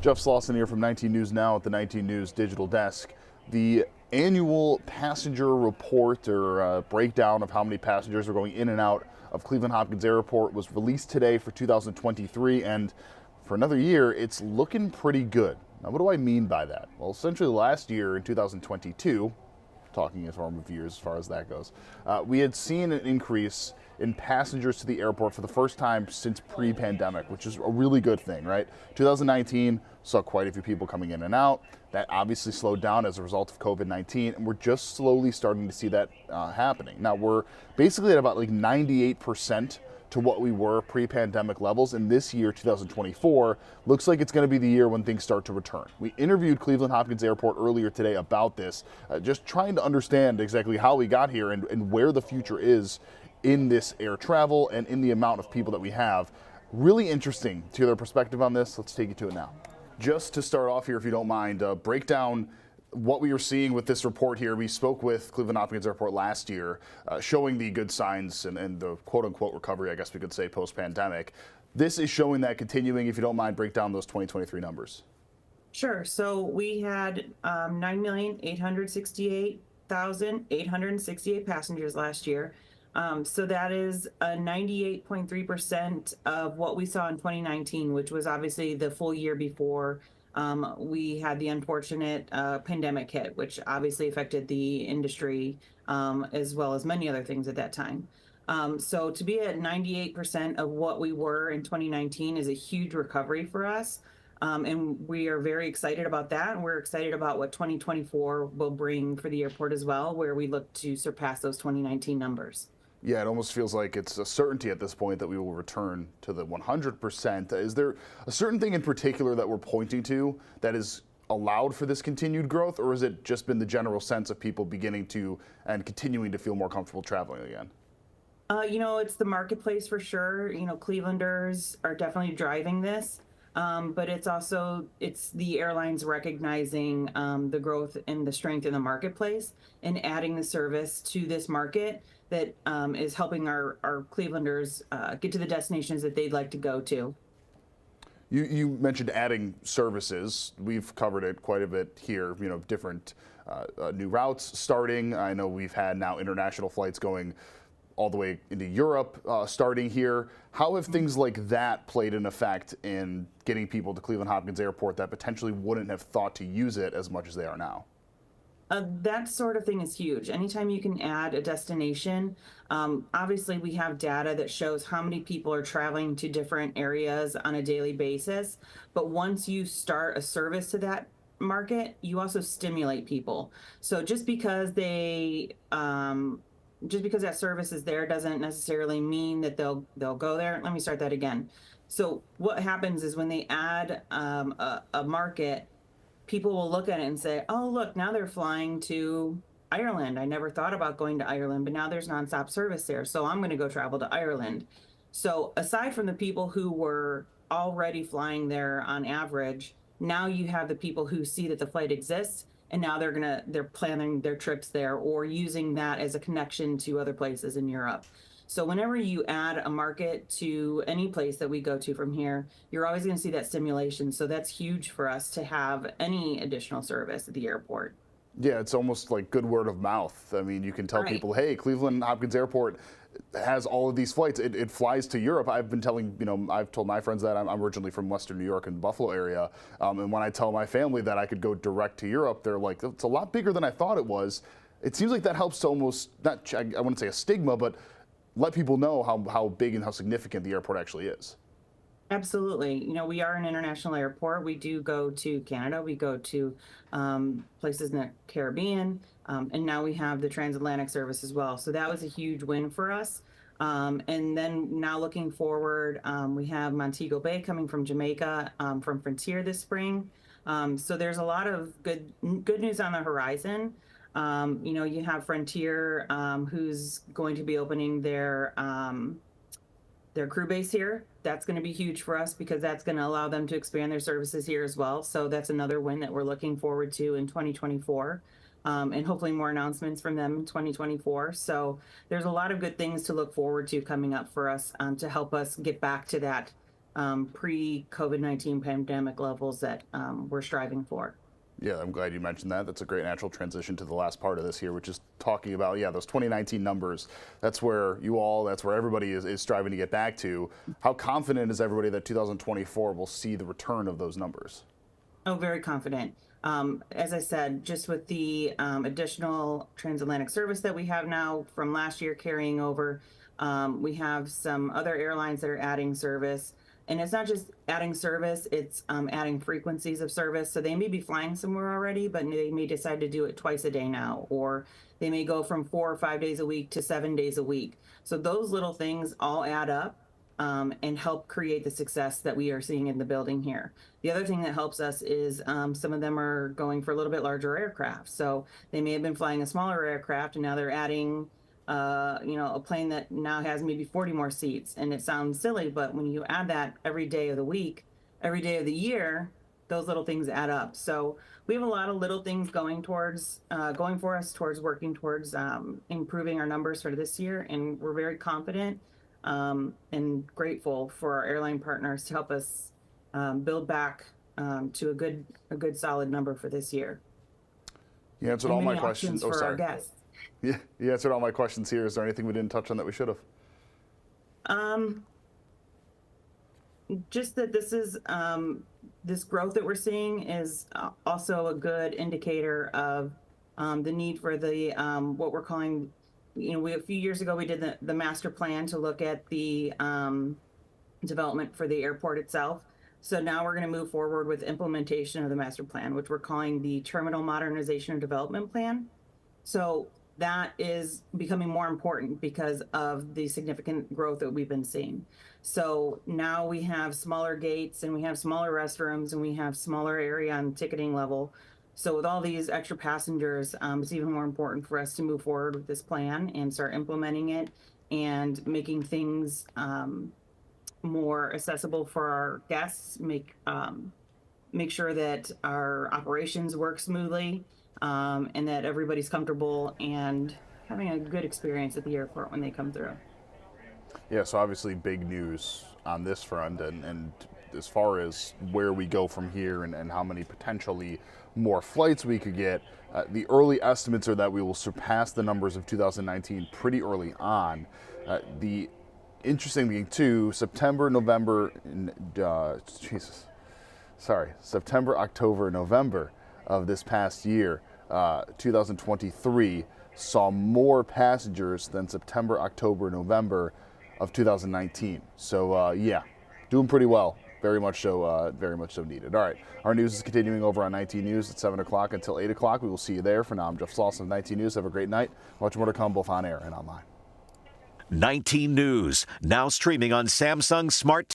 Jeff Slauson here from 19 News Now at the 19 News Digital Desk. The annual passenger report or breakdown of how many passengers are going in and out of Cleveland Hopkins Airport was released today for 2023, and for another year, it's looking pretty good. Now, what do I mean by that? Well, essentially last year in 2022, talking in form of years as far as that goes, we had seen an increase in passengers to the airport for the first time since pre-pandemic, which is a really good thing, right? 2019 saw quite a few people coming in and out. That obviously slowed down as a result of COVID-19, and we're just slowly starting to see that happening. Now, we're basically at about like 98% to what we were pre-pandemic levels, and this year, 2024, looks like it's going to be the year when things start to return. We interviewed Cleveland Hopkins Airport earlier today about this, just trying to understand exactly how we got here and where the future is in this air travel and in the amount of people that we have. Really interesting to hear their perspective on this. Let's take you to it now. Just to start off here, if you don't mind, break down what we are seeing with this report here. We spoke with Cleveland Hopkins Airport last year, showing the good signs and the quote-unquote recovery, I guess we could say, post-pandemic. This is showing that continuing. If you don't mind, break down those 2023 numbers. Sure. So we had 9,868,868 passengers last year. So that is a 98.3% of what we saw in 2019, which was obviously the full year before we had the unfortunate pandemic hit, which obviously affected the industry as well as many other things at that time. So to be at 98% of what we were in 2019 is a huge recovery for us. And we are very excited about that. And we're excited about what 2024 will bring for the airport as well, where we look to surpass those 2019 numbers. Yeah, it almost feels like it's a certainty at this point that we will return to the 100%. Is there a certain thing in particular that we're pointing to that is allowed for this continued growth, or has it just been the general sense of people beginning to and continuing to feel more comfortable traveling again? It's the marketplace for sure. Clevelanders are definitely driving this. But it's the airlines recognizing the growth and the strength in the marketplace and adding the service to this market that is helping our Clevelanders get to the destinations that they'd like to go to. You mentioned adding services. We've covered it quite a bit here, different new routes starting. I know we've had now international flights going all the way into Europe starting here. How have things like that played an effect in getting people to Cleveland Hopkins Airport that potentially wouldn't have thought to use it as much as they are now? That sort of thing is huge. Anytime you can add a destination, obviously we have data that shows how many people are traveling to different areas on a daily basis. But once you start a service to that market, you also stimulate people. So just because that service is there doesn't necessarily mean that they'll go there. Let me start that again. So what happens is when they add a market, people will look at it and say, oh, look, now they're flying to Ireland. I never thought about going to Ireland, but now there's nonstop service there. So I'm going to go travel to Ireland. So aside from the people who were already flying there on average, now you have the people who see that the flight exists, and now they're planning their trips there or using that as a connection to other places in Europe. So whenever you add a market to any place that we go to from here, you're always going to see that stimulation. So that's huge for us to have any additional service at the airport. Yeah, it's almost like good word of mouth. I mean, you can tell people, hey, Cleveland Hopkins Airport has all of these flights. It flies to Europe. I've told my friends that I'm originally from Western New York and the Buffalo area. And when I tell my family that I could go direct to Europe, they're like, it's a lot bigger than I thought it was. It seems like that helps to almost, not, I wouldn't say a stigma, but let people know how big and how significant the airport actually is. Absolutely. We are an international airport. We do go to Canada. We go to places in the Caribbean. And now we have the transatlantic service as well. So that was a huge win for us. And then now looking forward, we have Montego Bay coming from Jamaica from Frontier this spring. So there's a lot of good news on the horizon. You have Frontier, who's going to be opening their crew base here. That's going to be huge for us because that's going to allow them to expand their services here as well. So that's another win that we're looking forward to in 2024. And hopefully more announcements from them in 2024. So there's a lot of good things to look forward to coming up for us to help us get back to that pre-COVID-19 pandemic levels that we're striving for. Yeah, I'm glad you mentioned that. That's a great natural transition to the last part of this here, which is talking about, yeah, those 2019 numbers. That's where that's where everybody is striving to get back to. How confident is everybody that 2024 will see the return of those numbers? Oh, very confident. As I said, just with the additional transatlantic service that we have now from last year carrying over, we have some other airlines that are adding service. And it's not just adding service, it's adding frequencies of service. So they may be flying somewhere already, but they may decide to do it twice a day now, or they may go from 4 or 5 days a week to 7 days a week. So those little things all add up and help create the success that we are seeing in the building here. The other thing that helps us is some of them are going for a little bit larger aircraft. So they may have been flying a smaller aircraft and now they're adding a plane that now has maybe 40 more seats. And it sounds silly, but when you add that every day of the week, every day of the year, those little things add up. So we have a lot of little things going for us towards working towards improving our numbers for this year. And we're very confident and grateful for our airline partners to help us build back to a good solid number for this year. You answered all my questions. For our guests. Yeah, you answered all my questions here. Is there anything we didn't touch on that we should have? Just that this is this growth that we're seeing is also a good indicator of the need for the what we're calling, a few years ago we did the master plan to look at the development for the airport itself. So now we're going to move forward with implementation of the master plan, which we're calling the Terminal Modernization and Development Plan. So that is becoming more important because of the significant growth that we've been seeing. So now we have smaller gates and we have smaller restrooms and we have smaller area on ticketing level. So with all these extra passengers, it's even more important for us to move forward with this plan and start implementing it and making things more accessible for our guests, make sure that our operations work smoothly, and that everybody's comfortable and having a good experience at the airport when they come through. Yeah, so obviously big news on this front, and as far as where we go from here and how many potentially more flights we could get, the early estimates are that we will surpass the numbers of 2019 pretty early on. The interesting thing too, September, October, November of this past year, 2023, saw more passengers than September, October, November of 2019. So yeah, doing pretty well. Very much so needed. All right, our news is continuing over on 19 News at 7 o'clock until 8 o'clock. We will see you there. For now, I'm Jeff Slauson of 19 News. Have a great night. Much more to come, both on air and online. 19 News, now streaming on Samsung Smart